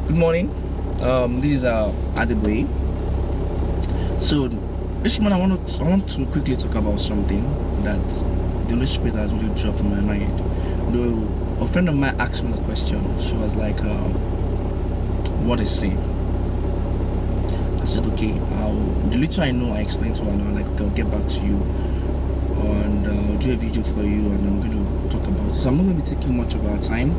Good morning. This is Adeboye. So this morning I want to quickly talk about something that the Holy Spirit has really dropped in my mind. Though a friend of mine asked me the question, she was like, "What is sin?" I said, "Okay." The little I know, I explained to her. And I was like, "Okay, I'll get back to you, and I'll do a video for you, and I'm going to talk about it." So I'm not going to be taking much of our time.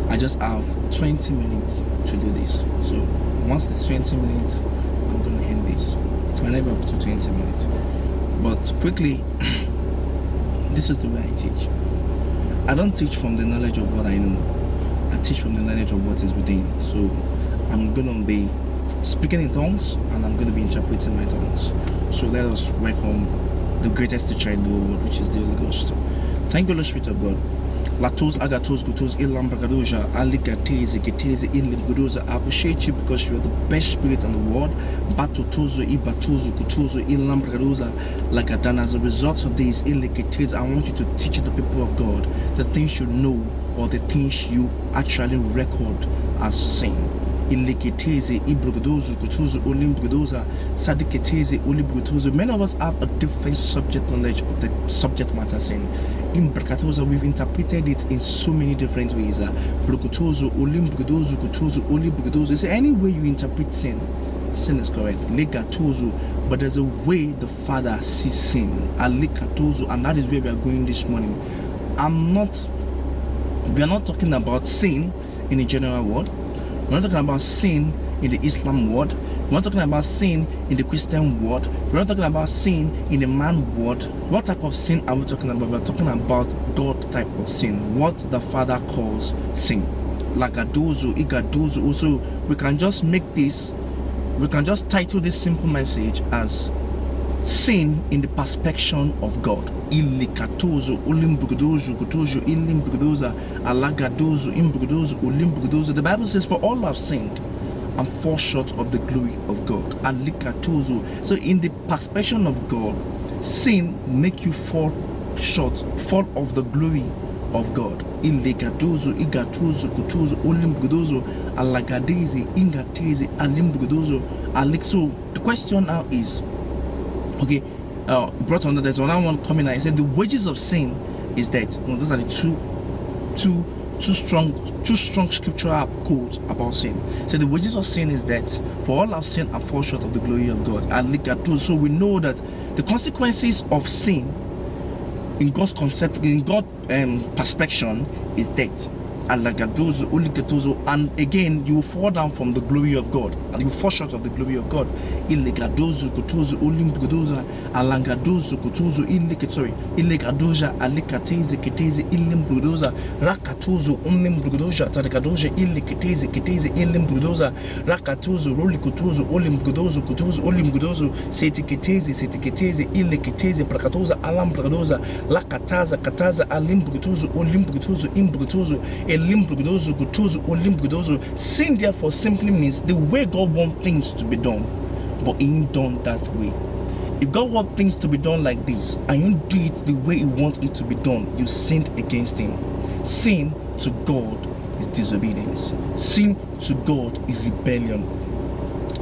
I just have 20 minutes to do this. So once it's 20 minutes, I'm going to end this. It might never up to 20 minutes. But quickly, this is the way I teach. I don't teach from the knowledge of what I know. I teach from the knowledge of what is within. So I'm going to be speaking in tongues and I'm going to be interpreting my tongues. So let us welcome the greatest teacher in the world, which is the Holy Ghost. Thank you, Holy Spirit of God. Latos agatos gutos ilam bragadoja aligateze geteze ilim gudoza. I appreciate you because you are the best spirit in the world. Batotozo ibatozo gutozo ilam bragadoza lagadana. As a result of this iliketeze, I want you to teach the people of God the things you know or the things you actually record as sin. Iliketeze ibrugadozo gutozo olim bragadoza sadiketeze olim bragadozo. Many of us have a different subject knowledge of the subject matter sin. In Brakatoza, we've interpreted it in so many different ways. Brukutozo, Olim Brukutozo, Kutozo, Olim Brukutozo. Is any way you interpret sin? Sin is correct. Legatozo, but there's a way the Father sees sin. Alikatozo, and that is where we are going this morning. We are not talking about sin in a general word. We're not talking about sin in the Islam world. We're not talking about sin in the Christian world. We're not talking about sin in the man world. What type of sin are we talking about? We're talking about God type of sin. What the Father calls sin. Lagadozo, igadozo. Also, we can just title this simple message as sin in the perspective of God. Ilikatozo, ulimbugodozo, gutozo, ilimbugodoza, alagadozo, imbugodozo, ulimbugodozo. The Bible says, "For all have sinned and fall short of the glory of God." Alikatozo. So in the perspective of God, sin make you fall of the glory of God. Iligatozo, igatozo, gutozo, ulimbugodozo, alagadeze, ingateze, alimbugodozo, alik. So the question now is, okay, brought on there's another one coming out. He said the wages of sin is death. Those are the two strong scriptural quotes about sin. So the wages of sin is death. For all have sinned and fall short of the glory of God. So we know that the consequences of sin in God's concept, in God's perspective, is death. And again, you will fall down from the glory of God, and you will fall short of the glory of God. Illegadozu kutuzu ulimbudoza alangadozu kutuzu illegadoja alikatezi kitezi ilimbudoza rakatuzu ulimbudoza tarikadoja kitezi ilimbudoza rakatuzu rolikutuzu ulimbudozu kutuzu ulimbudozu setikitezi illikitezi prakatoza alambudoza lakataza kataza alimbudozu ulimbudozu imbudozu. Sin therefore simply means the way God wants things to be done, but it ain't done that way. If God wants things to be done like this and you do it the way He wants it to be done, you sinned against Him. Sin to God is disobedience. Sin to God is rebellion.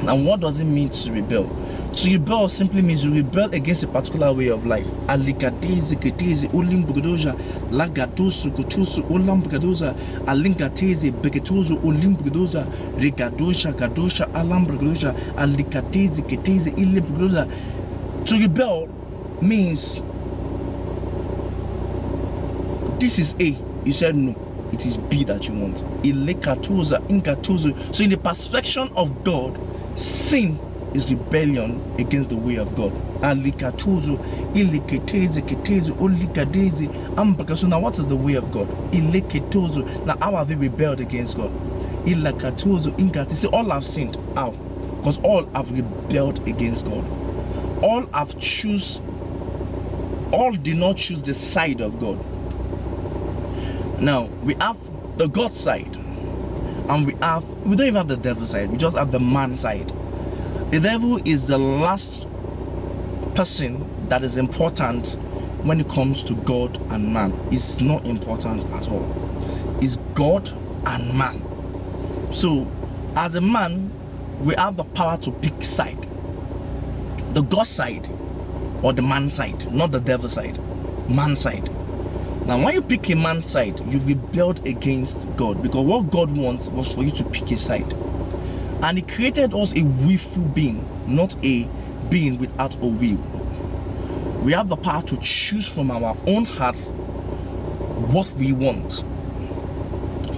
Now, what does it mean to rebel? To rebel simply means you rebel against a particular way of life. Alikatezi ketezi ulimbugodoja lagadosu kutusu ulambugodoza alingatezi begetozu ulimbugodoza regadosha gadosha alambugodoja alikatezi ketezi ilimbugodoza. To rebel means this is A. You said no. It is B that you want. Ilekatoza ingatozu. So in the perspective of God, sin is rebellion against the way of God. Alikatuzu, iliketezi, ketezi, olikadezi, ambaka. So now what is the way of God? Ileketuzu. Now how have they rebelled against God? Ilakatuzu, ingati. See, all have sinned. How? Because all have rebelled against God. All did not choose the side of God. Now we have the God side, and we don't even have the devil side. We just have the man side. The devil is the last person that is important when it comes to God and man. It's not important at all. It's God and man. So as a man, we have the power to pick side. The God side or the man side, not the devil side, man side. Now, when you pick a man side, you've rebelled against God, because what God wants was for you to pick a side. And He created us a willful being, not a being without a will. We have the power to choose from our own heart what we want.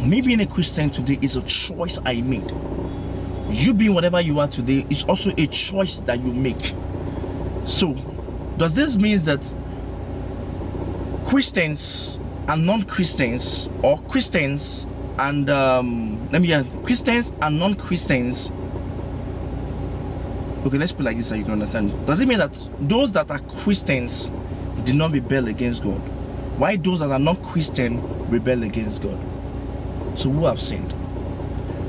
Me being a Christian today is a choice I made. You being whatever you are today is also a choice that you make. So, does this mean that Christians and non-Christians, or Christians and Christians and non-Christians, okay, let's put it like this so you can understand. Does it mean that those that are Christians did not rebel against God? Why those that are not Christian rebel against God? So who have sinned?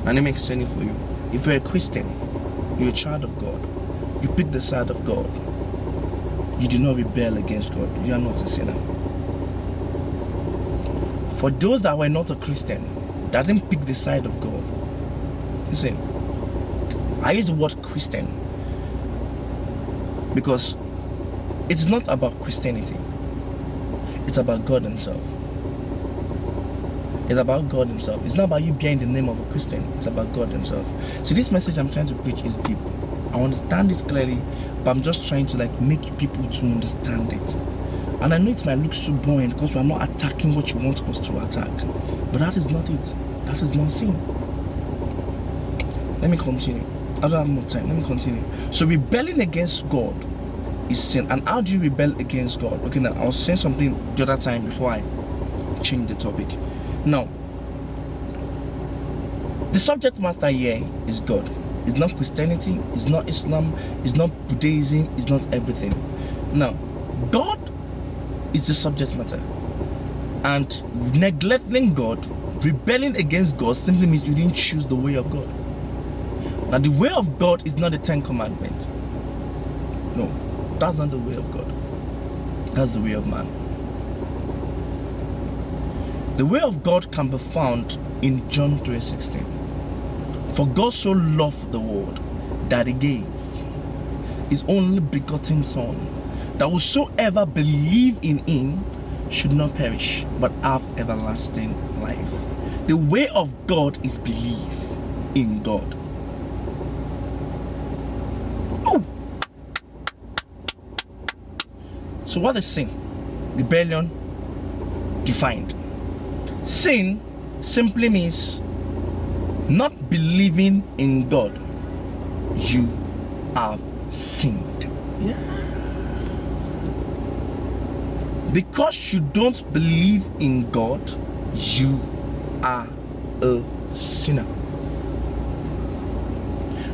And let me explain it for you. If you're a Christian, you're a child of God, you pick the side of God, you do not rebel against God, you are not a sinner. For those that were not a Christian, that didn't pick the side of God, listen, I use the word Christian because it's not about Christianity, it's about God Himself. It's about God Himself. It's not about you bearing the name of a Christian. It's about God Himself. So this message I'm trying to preach is deep. I understand it clearly, but I'm just trying to make people to understand it. And I know it might look so boring because we're not attacking what you want us to attack, but that is not it. That is not sin. Let me continue. I don't have more time. Let me continue. So rebelling against God is sin. And how do you rebel against God? Okay, now I was saying something the other time before I change the topic. Now, the subject matter here is God. It's not Christianity, it's not Islam, it's not Buddhism, it's not everything. Now, God is the subject matter. And neglecting God, rebelling against God, simply means you didn't choose the way of God. Now, the way of God is not the 10 Commandments. No, that's not the way of God. That's the way of man. The way of God can be found in John 3:16. For God so loved the world that He gave His only begotten Son, that whosoever believe in Him should not perish, but have everlasting life. The way of God is belief in God. Oh! So what is sin? Rebellion defined. Sin simply means not believing in God. You have sinned. Yeah. Because you don't believe in God, you are a sinner.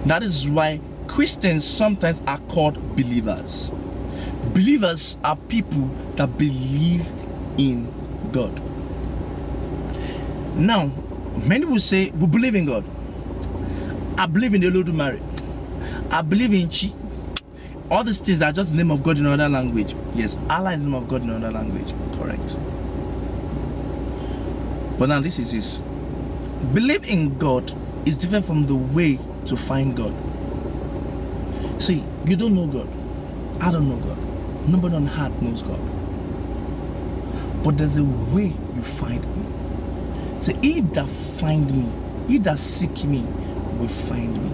That is why Christians sometimes are called believers. Believers are people that believe in God. Now, many will say, we believe in God. I believe in the Olodumare. I believe in Chi. All these things are just the name of God in another language. Yes, Allah is the name of God in another language. Correct. But now this is this. Believe in God is different from the way to find God. See, you don't know God. I don't know God. Nobody on earth knows God. But there's a way you find Him. So he that find me, he that seek me, will find me.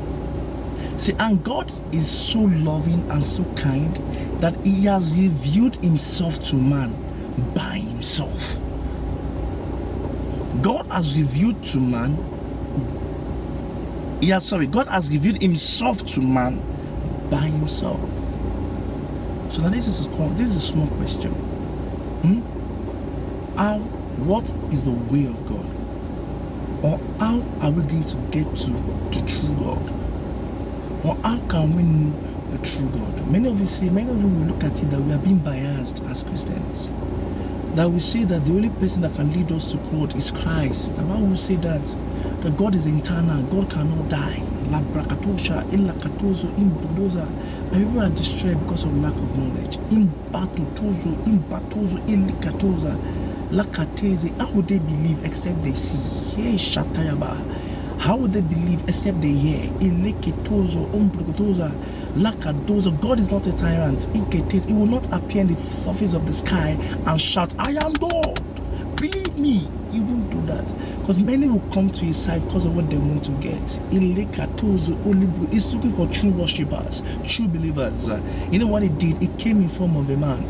See, and God is so loving and so kind that He has revealed Himself to man by Himself. God has revealed to man. God has revealed Himself to man by Himself. So now this is a small question. What is the way of God? Or how are we going to get to the true God? Or how can we know the true God? Many of you will look at it that we are being biased as Christians. That we say that the only person that can lead us to God is Christ. The Bible will say that God is eternal, God cannot die. La brakatosha, illa katozo, imbudoza. My people are destroyed because of lack of knowledge. Imbatotozo, imbatozo, illikatoza. Lakateze, how would they believe except they see? Hey, Shatayaba. How would they believe except they hear? God is not a tyrant. He will not appear in the surface of the sky and shout, I am God. Believe me, he won't do that. Because many will come to his side because of what they want to get. He's looking for true worshippers, true believers. You know what he did? He came in form of a man.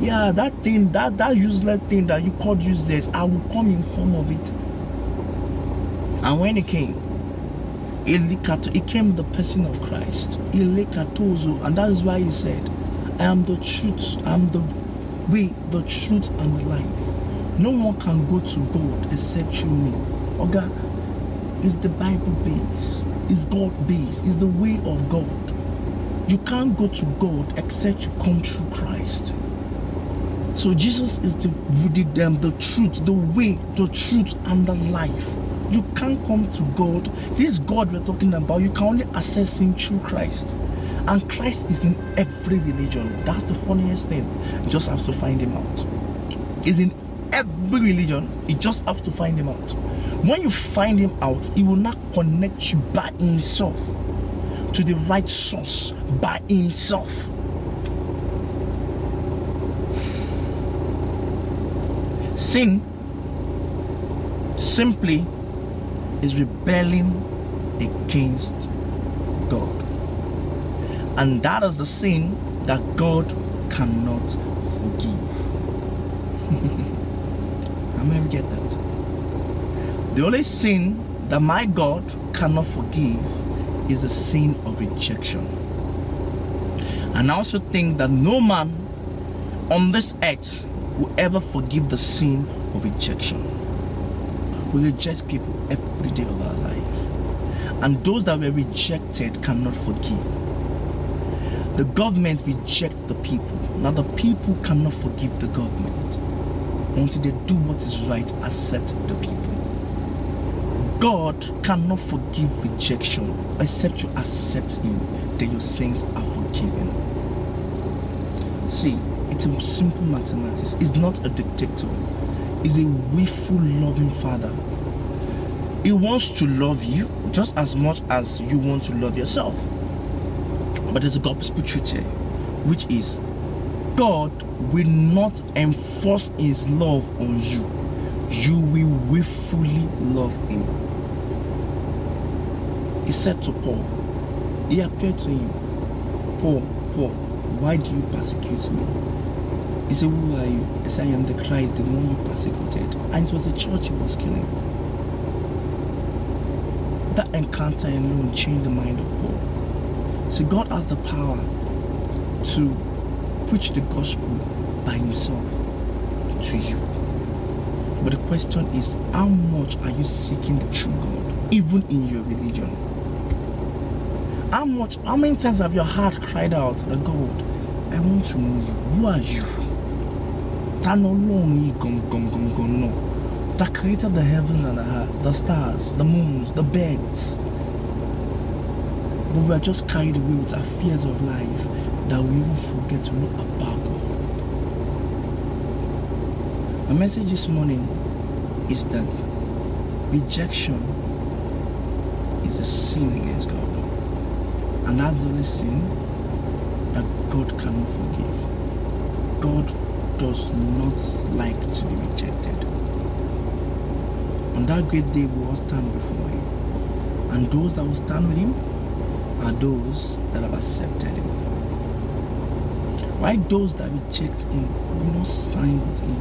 Yeah, that thing, that useless thing that you called useless, I will come in form of it. And when he came, he came the person of Christ. And that is why he said, I am the truth, I am the way, the truth, and the life. No one can go to God except through me. Oga, is the Bible base, is God base, is the way of God. You can't go to God except you come through Christ. So Jesus is the truth, the way, the truth, and the life. You can't come to God. This God we're talking about, you can only access him through Christ. And Christ is in every religion. That's the funniest thing. You just have to find him out. He's in every religion. You just have to find him out. When you find him out, he will not connect you by himself to the right source by himself. Sin simply is rebelling against God. And that is the sin that God cannot forgive. How many get that? The only sin that my God cannot forgive is the sin of rejection. And I also think that no man on this earth will ever forgive the sin of rejection. We reject people every day of our life. And those that were rejected cannot forgive. The government rejects the people. Now the people cannot forgive the government until they do what is right, accept the people. God cannot forgive rejection except you accept him, then your sins are forgiven. See, it's a simple mathematics. He's not a dictator. He's a willful, loving father. He wants to love you just as much as you want to love yourself. But there's a gospel truth here, which is God will not enforce his love on you. You will willfully love him. He said to Paul, he appeared to him, Paul, why do you persecute me? He said, who are you? He said, I am the Christ, the one you persecuted. And it was the church he was killing. That encounter alone changed the mind of Paul. So God has the power to preach the gospel by himself to you. But the question is, how much are you seeking the true God, even in your religion? How many times have your heart cried out that God, I want to know you. Who are you? That created the heavens and the earth, the stars, the moons, the birds. But we are just carried away with our fears of life that we even forget to know about God. My message this morning is that rejection is a sin against God. And that's the only sin that God cannot forgive. God does not like to be rejected. On that great day, we will stand before him. And those that will stand with him are those that have accepted him. Why those that reject him will not stand with him?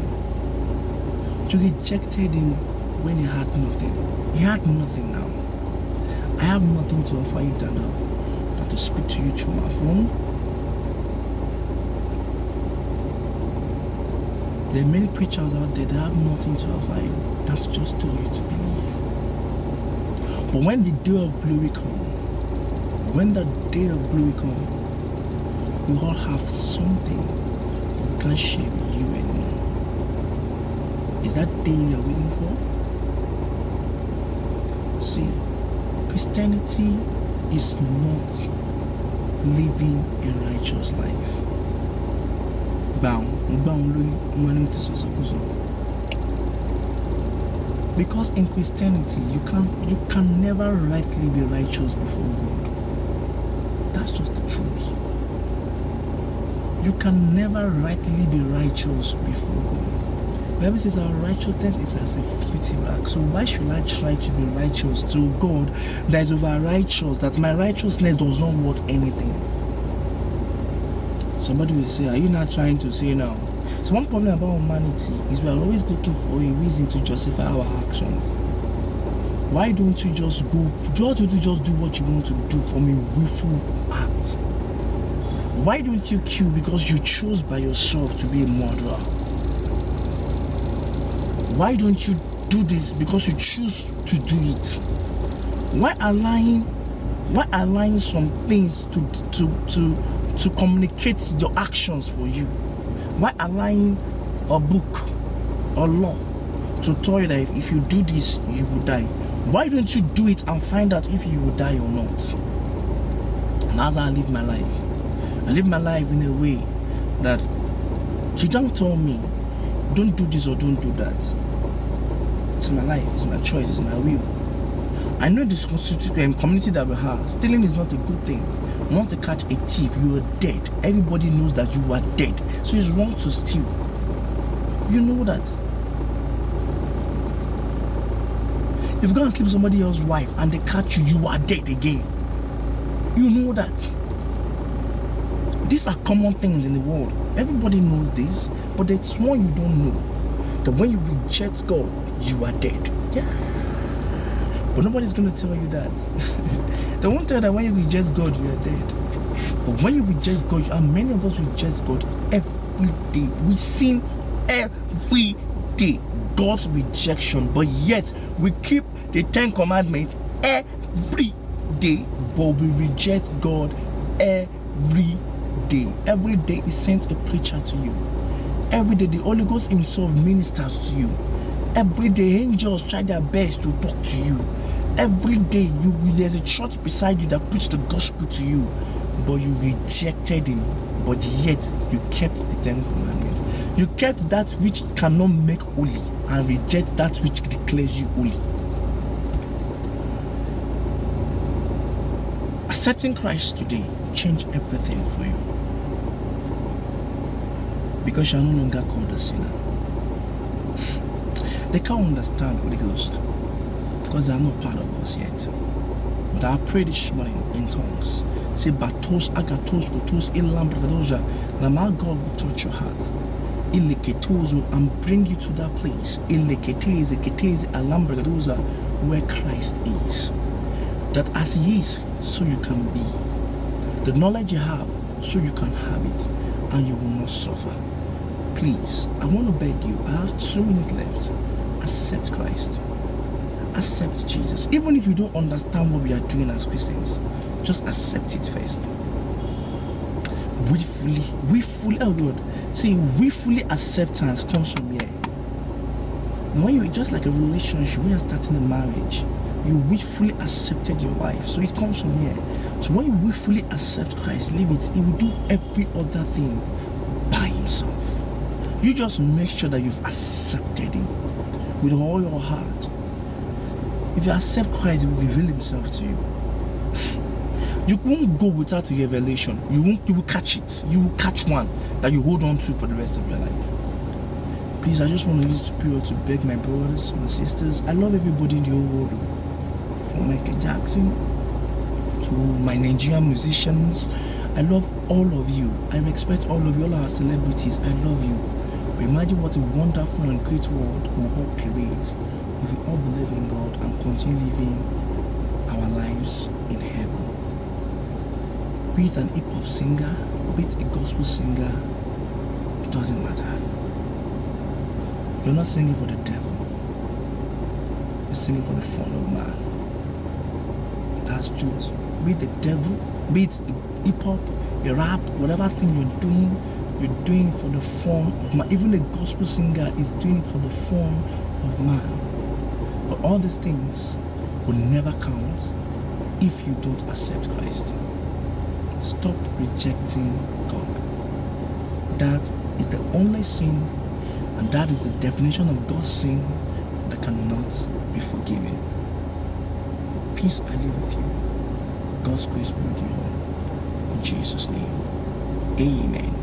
You rejected him when he had nothing. He had nothing now. I have nothing to offer you than to speak to you through my phone. There are many preachers out there that have nothing to offer you than to just tell you to believe. But when the day of glory comes, we all have something we can't share with you anymore. Is that day you are waiting for? See, Christianity is not living a righteous life. Because in Christianity, you can never rightly be righteous before God. That's just the truth. You can never rightly be righteous before God. The Bible says our righteousness is as a filthy rag. So why should I try to be righteous to God that is over righteous, that my righteousness does not worth anything? Somebody will say, are you not trying to say now? So one problem about humanity is we are always looking for a reason to justify our actions. Why don't you just go, why don't you just do what you want to do from a willful act? Why don't you kill because you chose by yourself to be a murderer? Why don't you do this because you choose to do it? Why allowing some things to communicate your actions for you? Why allowing a book or law to tell you that if you do this, you will die? Why don't you do it and find out if you will die or not? And that's how I live my life. I live my life in a way that you don't tell me, don't do this or don't do that. It's my life, it's my choice, it's my will. I know this community that we have, stealing is not a good thing. Once they catch a thief, you are dead. Everybody knows that you are dead. So it's wrong to steal. You know that. If you go and sleep with somebody else's wife and they catch you, you are dead again. You know that. These are common things in the world. Everybody knows this, but there's one you don't know. That when you reject God, you are dead. Yeah. But nobody's going to tell you that. They won't tell you that when you reject God, you are dead. But when you reject God, and many of us reject God every day. We sin every day. God's rejection. But yet, we keep the 10 Commandments every day. But we reject God every day. Every day he sends a preacher to you. Every day the Holy Ghost himself ministers to you. Every day angels try their best to talk to you. Every day there's a church beside you that preached the gospel to you, but you rejected him. But yet you kept the 10 Commandments. You kept that which cannot make holy and reject that which declares you holy. Accepting Christ today changed everything for you. Because you are no longer called a sinner. They can't understand Holy Ghost because they are not part of us yet. But I pray this morning in tongues. Say Batos Agatos Kotos Ilam Bragadoja. Now my God will touch your heart. Ileketozo and bring you to that place. Ileketeze Keteze Alam Bragadoza where Christ is. That as he is, so you can be. The knowledge you have, so you can have it, and you will not suffer. Please, I want to beg you, I have 2 minutes left. Accept Christ. Accept Jesus. Even if you don't understand what we are doing as Christians, just accept it first. Oh God. See, willfully acceptance comes from here. And when you, just like a relationship, when you're starting a marriage, you willfully accepted your wife. So it comes from here. So when you willfully accept Christ, leave it, he will do every other thing by himself. You just make sure that you've accepted him with all your heart. If you accept Christ, he will reveal himself to you. You won't go without a revelation. You will catch it. You will catch one that you hold on to for the rest of your life. Please, I just want to use this period to beg my brothers, my sisters. I love everybody in the whole world. From Michael Jackson to my Nigerian musicians. I love all of you. I respect all of you, all our celebrities. I love you. But imagine what a wonderful and great world we all create if we all believe in God and continue living our lives in heaven. Be it an hip-hop singer, be it a gospel singer, it doesn't matter. You're not singing for the devil. You're singing for the fun of man. That's truth. Be it the devil, be it hip-hop, your rap, whatever thing you're doing for the fun of man. Even a gospel singer is doing it for the fun of man. But all these things will never count if you don't accept Christ. Stop rejecting God. That is the only sin, and that is the definition of God's sin that cannot be forgiven. Peace I live with you. God's grace be with you all. In Jesus' name. Amen.